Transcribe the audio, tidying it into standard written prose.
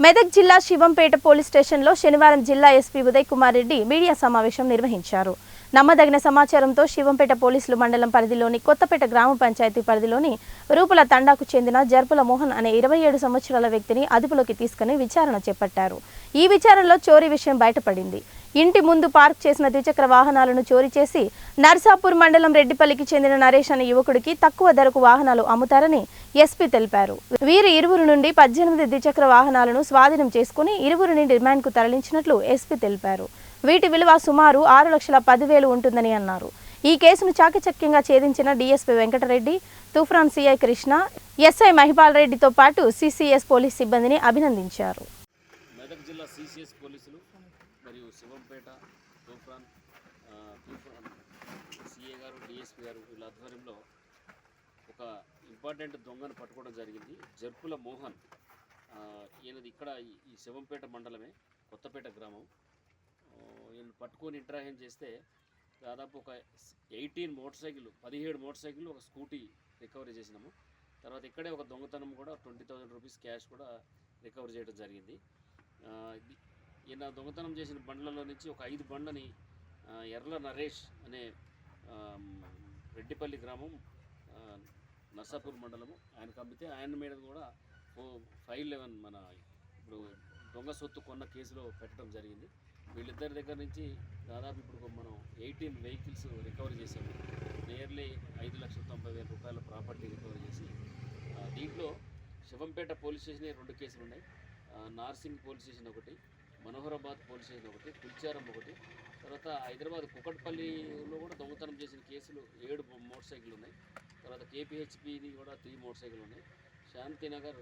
మెదక్ జిల్లా శివంపేట పోలీస్ స్టేషన్లో శనివారం జిల్లా ఎస్పీ ఉదయ్ కుమార్ రెడ్డి మీడియా సమావేశం నిర్వహించారు. నమ్మదగిన సమాచారంతో శివంపేట పోలీసులు మండలం పరిధిలోని కొత్తపేట గ్రామ పంచాయతీ పరిధిలోని రూపుల తండాకు చెందిన జర్పుల మోహన్ అనే 27 సంవత్సరాల వ్యక్తిని అదుపులోకి తీసుకుని విచారణ చేపట్టారు. ఈ విచారణలో చోరీ విషయం బయటపడింది. ఇంటి ముందు పార్క్ చేసిన ద్విచక్ర వాహనాలను చోరీ చేసి నర్సాపూర్ మండలం రెడ్డిపల్లికి చెందిన నరేష్ అనే యువకుడికి తక్కువ ధరకు వాహనాలు అమ్ముతారని ఎస్పీ తెలిపారు. వీరి ఇరువురు నుండి 18 ద్విచక్ర వాహనాలను స్వాధీనం చేసుకుని ఇరువురిని రిమాండ్కు తరలించినట్లు ఎస్పీ తెలిపారు. వీటి విలువ సుమారు 6,10,000 ఉంటుందని అన్నారు. ఈ కేసును చాకచక్యంగా ఛేదించిన DSP Venkatareddy, Toopran CI Krishna, SI Mahipal రెడ్డితో పాటు సిసిఎస్ పోలీస్ సిబ్బందిని అభినందించారు. మెదక్ జిల్లా సిసిఎస్ పోలీసులు మరియు శివంపేట తూఫాన్ సిఏ గారు, డిఎస్పీ గారు వీళ్ళ ఆధ్వర్యంలో ఒక ఇంపార్టెంట్ దొంగను పట్టుకోవడం జరిగింది. జర్పుల మోహన్. ఈయనది ఇక్కడ ఈ శివంపేట మండలమే, కొత్తపేట గ్రామం. ఈయన పట్టుకొని ఇంటరాక్షన్ చేస్తే దాదాపు ఒక 17 మోటార్ సైకిల్, ఒక స్కూటీ రికవరీ చేసినాము. తర్వాత ఇక్కడే ఒక దొంగతనం కూడా 20,000 రూపీస్ క్యాష్ కూడా రికవరీ చేయడం జరిగింది. ఈయన దొంగతనం చేసిన బండ్లలో నుంచి ఒక 5 బండ్లని ఎర్ల నరేష్ అనే రెడ్డిపల్లి గ్రామం, నర్సాపూర్ మండలము ఆయనకు అమ్మితే ఆయన మీద కూడా 511 మన ఇప్పుడు దొంగ సొత్తు కొన్న కేసులో పెట్టడం జరిగింది. వీళ్ళిద్దరి దగ్గర నుంచి దాదాపు ఇప్పుడు మనం 18 వెహికల్స్ రికవరీ చేసాము. నియర్లీ 5,90,000 రూపాయల ప్రాపర్టీ రికవరీ చేసి దీంట్లో శివంపేట పోలీస్ స్టేషన్ 2 కేసులు ఉన్నాయి. నార్సింగ్ పోలీస్ స్టేషన్ ఒకటి, మనోహరాబాద్ పోలీస్ స్టేషన్ ఒకటి, కుల్చారం ఒకటి, తర్వాత హైదరాబాద్ కుకట్పల్లిలో కూడా దొంగతనం చేసిన కేసులు 7 మోటార్ సైకిల్ ఉన్నాయి. తర్వాత కేపీహెచ్పిది కూడా 3 మోటార్ సైకిల్ ఉన్నాయి. శాంతినగర్